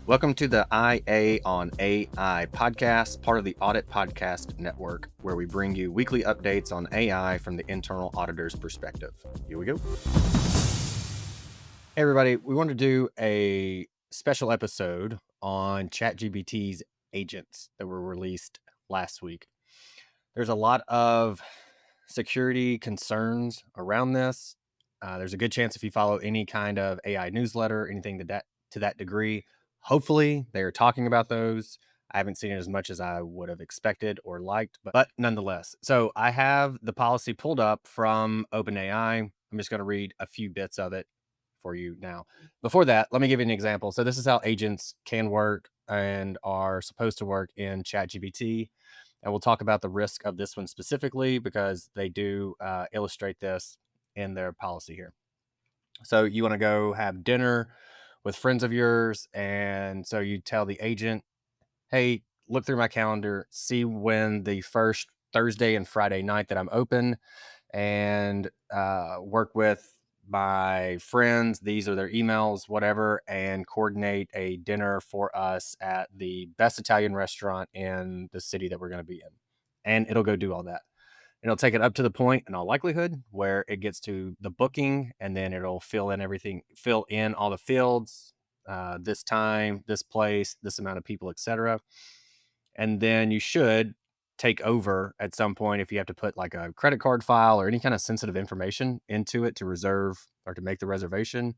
Welcome to the IA on AI podcast, part of the Audit Podcast Network, where we bring you weekly updates on AI from the internal auditor's perspective. Here we go. Hey, everybody. We want to do a special episode on ChatGPT's agents that were released last week. There's a lot of security concerns around this. There's a good chance if you follow any kind of AI newsletter, anything to that degree, hopefully they are talking about those. I haven't seen it as much as I would have expected or liked, but nonetheless. So I have the policy pulled up from OpenAI. I'm just going to read a few bits of it for you now. Before that, let me give you an example. So this is how agents can work and are supposed to work in ChatGPT. And we'll talk about the risk of this one specifically because they do illustrate this in their policy here. So you want to go have dinner with friends of yours. And so you tell the agent, hey, look through my calendar, see when the first Thursday and Friday night that I'm open, and work with my friends. These are their emails, whatever, and coordinate a dinner for us at the best Italian restaurant in the city that we're going to be in. And it'll go do all that. It'll take it up to the point, in all likelihood, where it gets to the booking, and then it'll fill in all the fields, this time, this place, this amount of people, etc. And then you should take over at some point if you have to put like a credit card file or any kind of sensitive information into it to reserve or to make the reservation.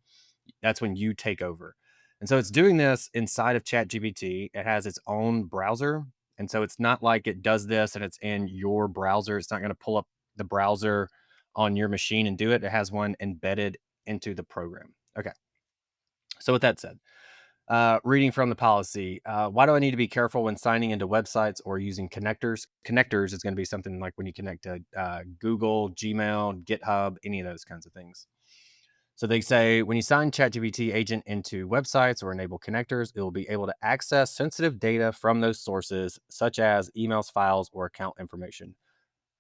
That's when you take over. And so it's doing this inside of ChatGPT. It has its own browser. And so it's not like it does this and it's in your browser. It's not going to pull up the browser on your machine and do it. It has one embedded into the program. Okay. So with that said, reading from the policy, why do I need to be careful when signing into websites or using connectors? Connectors is going to be something like when you connect to Google, Gmail, GitHub, any of those kinds of things. So they say when you sign ChatGPT agent into websites or enable connectors, it will be able to access sensitive data from those sources, such as emails, files, or account information.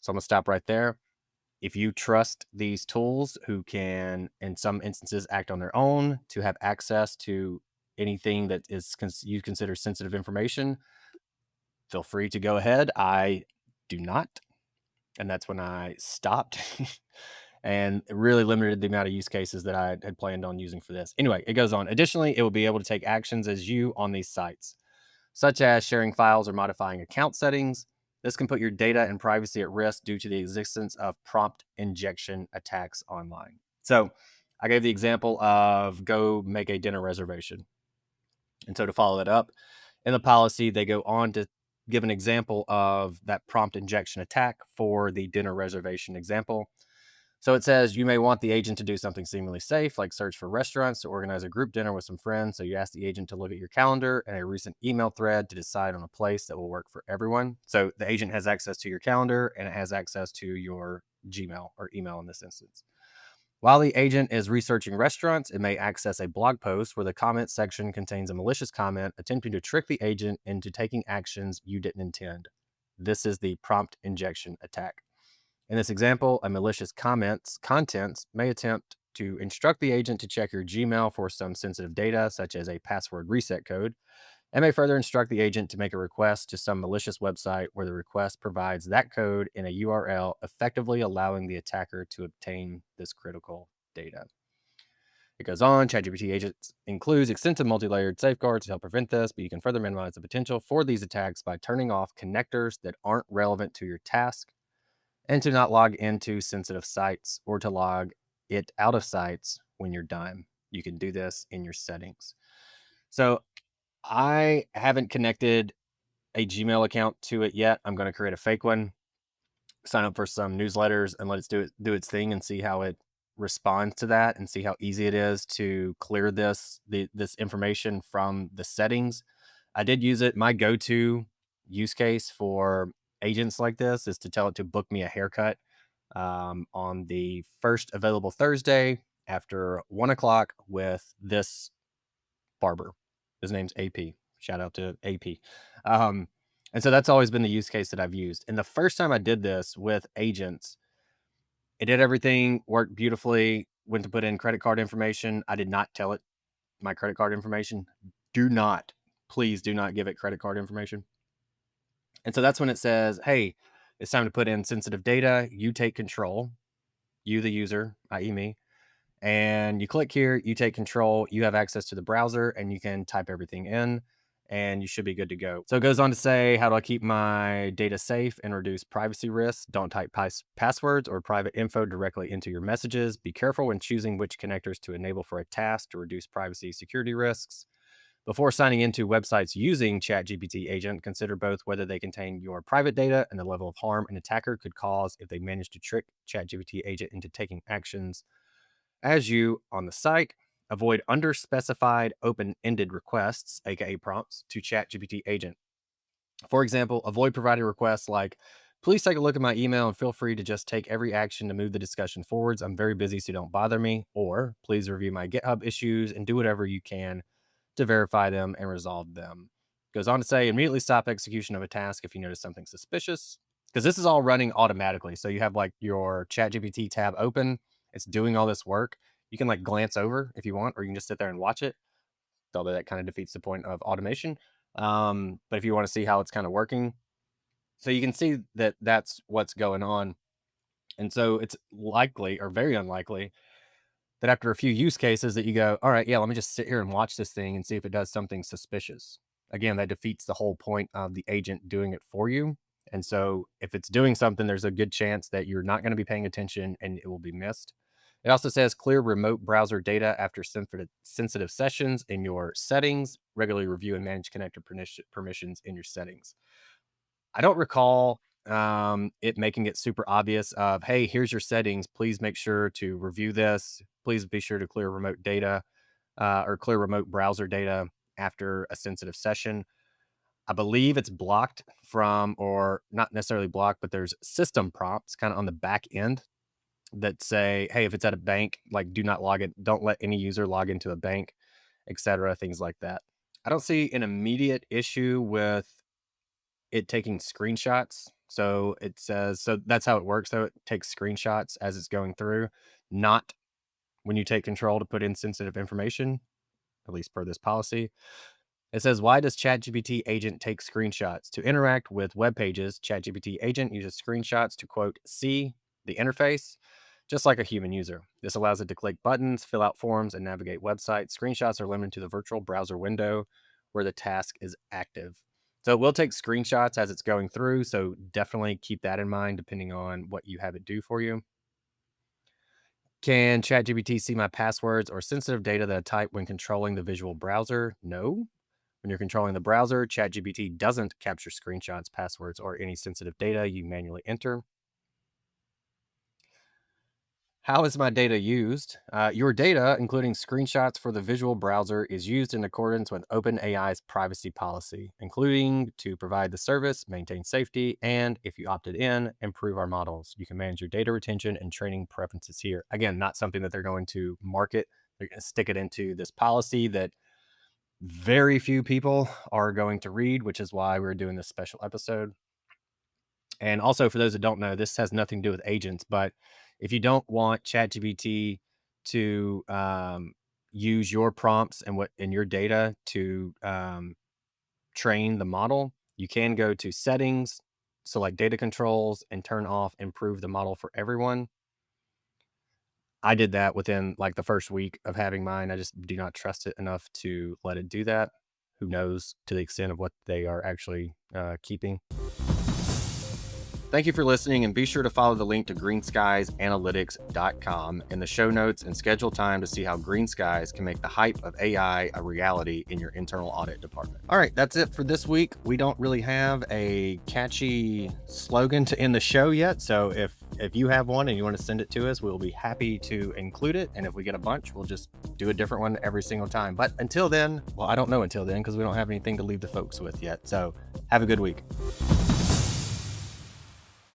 So I'm going to stop right there. If you trust these tools who can, in some instances, act on their own to have access to anything that is you consider sensitive information, feel free to go ahead. I do not. And that's when I stopped and it really limited the amount of use cases that I had planned on using for this. Anyway, it goes on. Additionally, it will be able to take actions as you on these sites, such as sharing files or modifying account settings. This can put your data and privacy at risk due to the existence of prompt injection attacks online. So I gave the example of go make a dinner reservation. And so to follow that up, in the policy, they go on to give an example of that prompt injection attack for the dinner reservation example. So it says you may want the agent to do something seemingly safe, like search for restaurants to organize a group dinner with some friends. So you ask the agent to look at your calendar and a recent email thread to decide on a place that will work for everyone. So the agent has access to your calendar and it has access to your Gmail or email in this instance. While the agent is researching restaurants, it may access a blog post where the comment section contains a malicious comment attempting to trick the agent into taking actions you didn't intend. This is the prompt injection attack. In this example, a malicious contents may attempt to instruct the agent to check your Gmail for some sensitive data, such as a password reset code, and may further instruct the agent to make a request to some malicious website where the request provides that code in a URL, effectively allowing the attacker to obtain this critical data. It goes on, ChatGPT agents includes extensive multi-layered safeguards to help prevent this, but you can further minimize the potential for these attacks by turning off connectors that aren't relevant to your task and to not log into sensitive sites or to log it out of sites when you're done. You can do this in your settings. So I haven't connected a Gmail account to it yet. I'm going to create a fake one, sign up for some newsletters, and let it do its thing and see how it responds to that and see how easy it is to clear this information from the settings. I did use it. My go-to use case for agents like this is to tell it to book me a haircut on the first available Thursday after 1 o'clock with this barber. His name's AP. Shout out to AP. And so that's always been the use case that I've used. And the first time I did this with agents, it did everything, worked beautifully, went to put in credit card information. I did not tell it my credit card information. Do not please do not give it credit card information. And so that's when it says, hey, it's time to put in sensitive data. You take control, you, the user, i.e. me, and you click here, you take control, you have access to the browser, and you can type everything in, and you should be good to go. So it goes on to say, how do I keep my data safe and reduce privacy risks? Don't type passwords or private info directly into your messages. Be careful when choosing which connectors to enable for a task to reduce privacy security risks. Before signing into websites using ChatGPT agent, consider both whether they contain your private data and the level of harm an attacker could cause if they manage to trick ChatGPT agent into taking actions as you on the site. Avoid underspecified open-ended requests, aka prompts, to ChatGPT agent. For example, avoid providing requests like, please take a look at my email and feel free to just take every action to move the discussion forwards. I'm very busy, so don't bother me. Or please review my GitHub issues and do whatever you can to verify them and resolve them. Goes on to say, immediately stop execution of a task if you notice something suspicious, because this is all running automatically. So you have like your ChatGPT tab open, it's doing all this work. You can like glance over if you want, or you can just sit there and watch it. Although that kind of defeats the point of automation. But if you want to see how it's kind of working, so you can see that that's what's going on. And so it's likely or very unlikely that after a few use cases that you go, all right, yeah, let me just sit here and watch this thing and see if it does something suspicious. Again, that defeats the whole point of the agent doing it for you. And so if it's doing something, there's a good chance that you're not going to be paying attention and it will be missed. It also says clear remote browser data after sensitive sessions in your settings. Regularly review and manage connector permissions in your settings. I don't recall it making it super obvious of, hey, here's your settings. Please make sure to review this. Please be sure to clear remote data or clear remote browser data after a sensitive session. I believe it's blocked from, or not necessarily blocked, but there's system prompts kind of on the back end that say, hey, if it's at a bank, like do not log it. Don't let any user log into a bank, etc. Things like that. I don't see an immediate issue with it taking screenshots. So it says, so that's how it works. So it takes screenshots as it's going through, not when you take control to put in sensitive information, at least per this policy. It says, why does ChatGPT agent take screenshots? To interact with web pages, ChatGPT agent uses screenshots to, quote, see the interface, just like a human user. This allows it to click buttons, fill out forms, and navigate websites. Screenshots are limited to the virtual browser window where the task is active. So it will take screenshots as it's going through, so definitely keep that in mind depending on what you have it do for you. Can ChatGPT see my passwords or sensitive data that I type when controlling the visual browser? No. When you're controlling the browser, ChatGPT doesn't capture screenshots, passwords, or any sensitive data you manually enter. How is my data used? Your data, including screenshots for the visual browser, is used in accordance with OpenAI's privacy policy, including to provide the service, maintain safety, and if you opted in, improve our models. You can manage your data retention and training preferences here. Again, not something that they're going to market. They're going to stick it into this policy that very few people are going to read, which is why we're doing this special episode. And also, for those that don't know, this has nothing to do with agents, but if you don't want ChatGPT to use your prompts and what in your data to train the model, you can go to settings, select data controls, and turn off improve the model for everyone. I did that within like the first week of having mine. I just do not trust it enough to let it do that. Who knows to the extent of what they are actually keeping. Thank you for listening, and be sure to follow the link to greenskiesanalytics.com in the show notes and schedule time to see how Green Skies can make the hype of AI a reality in your internal audit department. All right, that's it for this week. We don't really have a catchy slogan to end the show yet, so if you have one and you want to send it to us, we'll be happy to include it. And if we get a bunch, we'll just do a different one every single time. But until then, well, I don't know until then because we don't have anything to leave the folks with yet. So have a good week.